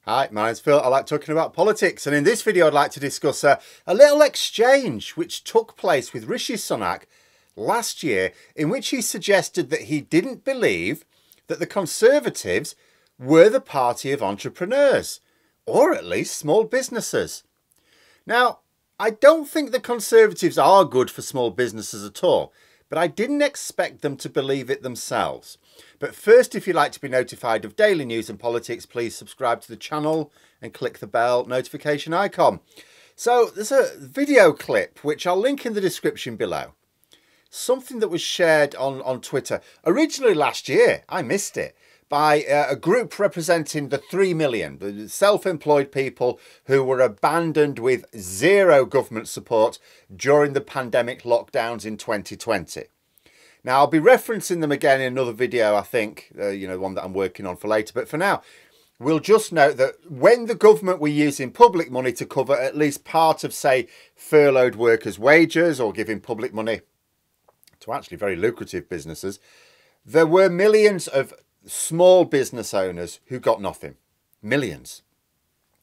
Hi, my name's Phil. I like talking about politics, and in this video I'd like to discuss a little exchange which took place with Rishi Sunak last year, in which he suggested that he didn't believe that the Conservatives were the party of entrepreneurs, or at least small businesses. Now, I don't think the Conservatives are good for small businesses at all, but I didn't expect them to believe it themselves. But first, if you'd like to be notified of daily news and politics, please subscribe to the channel and click the bell notification icon. So there's a video clip, which I'll link in the description below. Something that was shared on Twitter originally last year, I missed it, by a group representing the 3 million self-employed people who were abandoned with zero government support during the pandemic lockdowns in 2020. Now, I'll be referencing them again in another video, I think, one that I'm working on for later. But for now, we'll just note that when the government were using public money to cover at least part of, say, furloughed workers' wages or giving public money to actually very lucrative businesses, there were millions of small business owners who got nothing. Millions.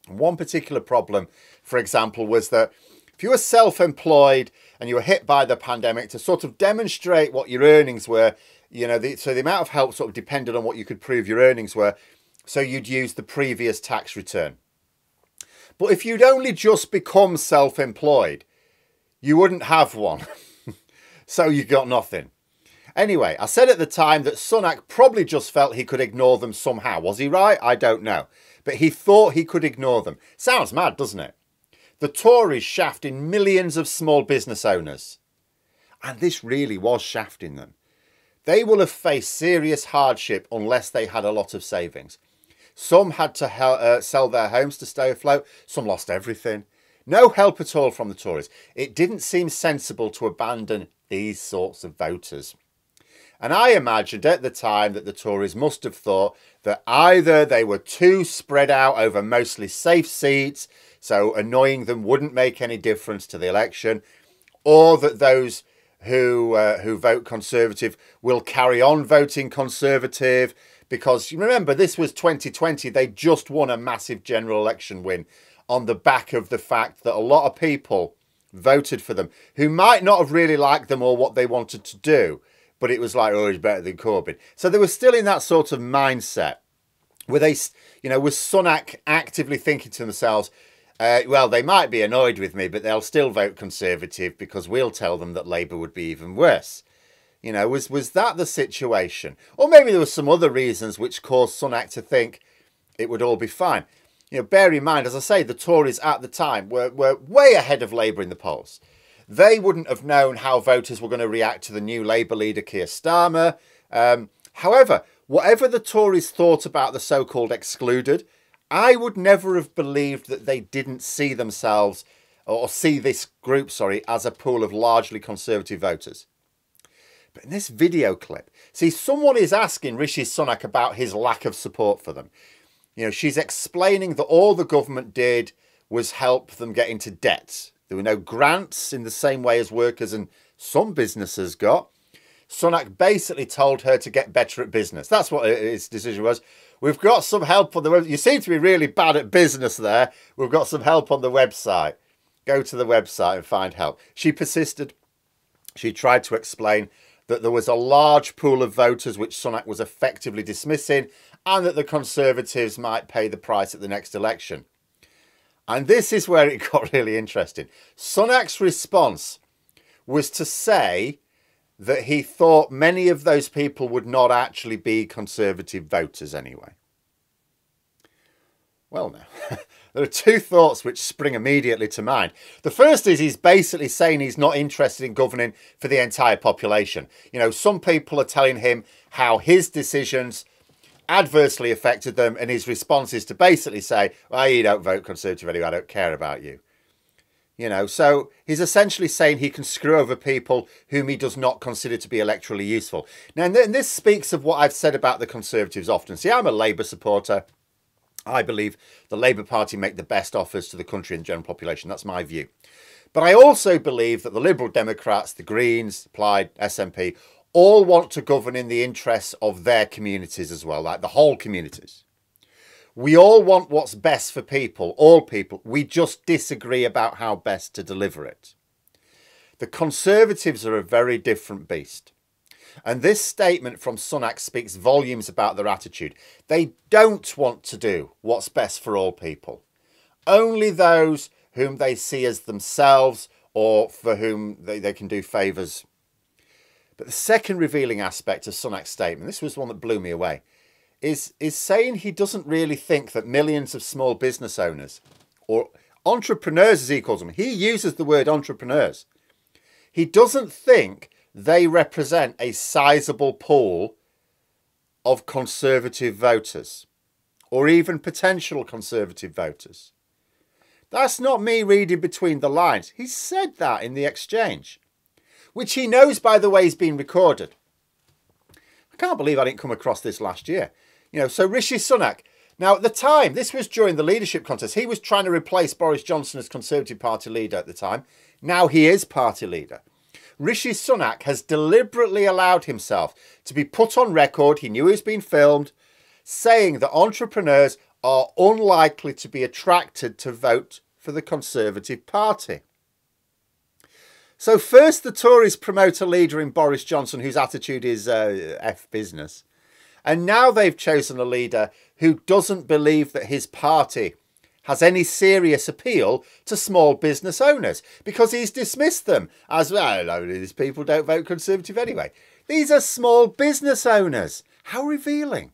And one particular problem, for example, was that if you were self-employed and you were hit by the pandemic, to sort of demonstrate what your earnings were, so the amount of help sort of depended on what you could prove your earnings were, so you'd use the previous tax return. But if you'd only just become self-employed, you wouldn't have one. So you got nothing. Anyway, I said at the time that Sunak probably just felt he could ignore them somehow. Was he right? I don't know. But he thought he could ignore them. Sounds mad, doesn't it? The Tories shafting millions of small business owners. And this really was shafting them. They will have faced serious hardship unless they had a lot of savings. Some had to sell their homes to stay afloat. Some lost everything. No help at all from the Tories. It didn't seem sensible to abandon these sorts of voters. And I imagined at the time that the Tories must have thought that either they were too spread out over mostly safe seats, so annoying them wouldn't make any difference to the election, or that those who vote Conservative will carry on voting Conservative, because remember, this was 2020. They just won a massive general election win on the back of the fact that a lot of people voted for them who might not have really liked them or what they wanted to do, but it was like, oh, he's better than Corbyn. So they were still in that sort of mindset where they, with Sunak actively thinking to themselves, well, they might be annoyed with me, but they'll still vote Conservative because we'll tell them that Labour would be even worse. Was that the situation? Or maybe there were some other reasons which caused Sunak to think it would all be fine. Bear in mind, as I say, the Tories at the time were way ahead of Labour in the polls. They wouldn't have known how voters were going to react to the new Labour leader, Keir Starmer. However, whatever the Tories thought about the so-called excluded, I would never have believed that they didn't see themselves, or see this group, as a pool of largely Conservative voters. But in this video clip, see, someone is asking Rishi Sunak about his lack of support for them. She's explaining that all the government did was help them get into debt. There were no grants in the same way as workers and some businesses got. Sunak basically told her to get better at business. That's what his decision was. We've got some help on the website. You seem to be really bad at business there. We've got some help on the website. Go to the website and find help. She persisted. She tried to explain that there was a large pool of voters which Sunak was effectively dismissing, and that the Conservatives might pay the price at the next election. And this is where it got really interesting. Sunak's response was to say that he thought many of those people would not actually be Conservative voters anyway. Well, now, there are two thoughts which spring immediately to mind. The first is he's basically saying he's not interested in governing for the entire population. Some people are telling him how his decisions adversely affected them, and his response is to basically say, well, you don't vote Conservative anyway, I don't care about you. So he's essentially saying he can screw over people whom he does not consider to be electorally useful. Now, and this speaks of what I've said about the Conservatives often. See, I'm a Labour supporter. I believe the Labour Party make the best offers to the country and general population. That's my view. But I also believe that the Liberal Democrats, the Greens, Plaid, SNP, all want to govern in the interests of their communities as well, like the whole communities. We all want what's best for people, all people. We just disagree about how best to deliver it. The Conservatives are a very different beast. And this statement from Sunak speaks volumes about their attitude. They don't want to do what's best for all people. Only those whom they see as themselves or for whom they can do favours. But the second revealing aspect of Sunak's statement, this was one that blew me away, is saying he doesn't really think that millions of small business owners, or entrepreneurs as he calls them, he uses the word entrepreneurs, he doesn't think they represent a sizable pool of Conservative voters, or even potential Conservative voters. That's not me reading between the lines. He said that in the exchange, which he knows, by the way, is being recorded. I can't believe I didn't come across this last year. You know, so Rishi Sunak, now at the time, this was during the leadership contest. He was trying to replace Boris Johnson as Conservative Party leader at the time. Now he is party leader. Rishi Sunak has deliberately allowed himself to be put on record, he knew he was being filmed, saying that entrepreneurs are unlikely to be attracted to vote for the Conservative Party. So first the Tories promote a leader in Boris Johnson whose attitude is F business. And now they've chosen a leader who doesn't believe that his party has any serious appeal to small business owners because he's dismissed them as, well, these people don't vote Conservative anyway. These are small business owners. How revealing.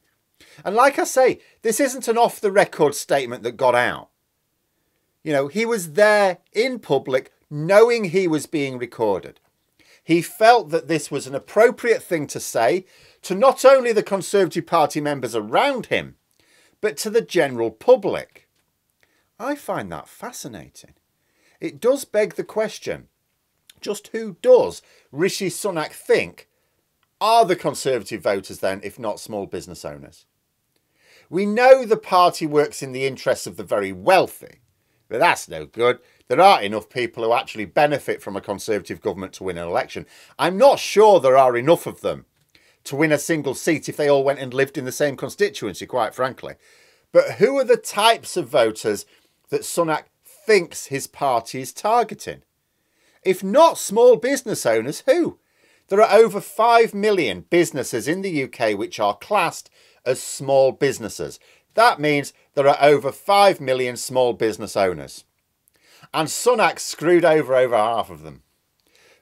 And like I say, this isn't an off-the-record statement that got out. You know, he was there in public knowing he was being recorded. He felt that this was an appropriate thing to say to not only the Conservative Party members around him, but to the general public. I find that fascinating. It does beg the question, just who does Rishi Sunak think are the Conservative voters then, if not small business owners? We know the party works in the interests of the very wealthy, but that's no good. There aren't enough people who actually benefit from a Conservative government to win an election. I'm not sure there are enough of them to win a single seat if they all went and lived in the same constituency, quite frankly. But who are the types of voters that Sunak thinks his party is targeting? If not small business owners, who? There are over 5 million businesses in the UK which are classed as small businesses. That means there are over 5 million small business owners. And Sunak screwed over half of them.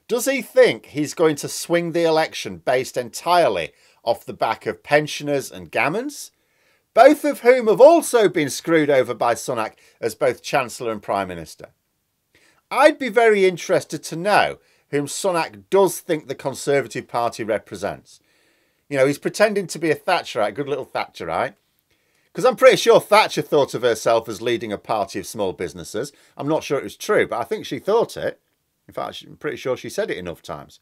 Does he think he's going to swing the election based entirely off the back of pensioners and gammons? Both of whom have also been screwed over by Sunak as both Chancellor and Prime Minister. I'd be very interested to know whom Sunak does think the Conservative Party represents. You know, he's pretending to be a Thatcherite, good little Thatcherite. Because I'm pretty sure Thatcher thought of herself as leading a party of small businesses. I'm not sure it was true, but I think she thought it. In fact, I'm pretty sure she said it enough times.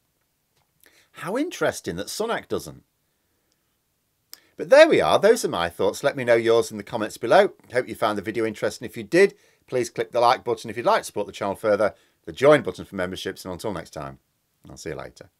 How interesting that Sunak doesn't. But there we are. Those are my thoughts. Let me know yours in the comments below. Hope you found the video interesting. If you did, please click the like button if you'd like to support the channel further, the join button for memberships, and until next time, I'll see you later.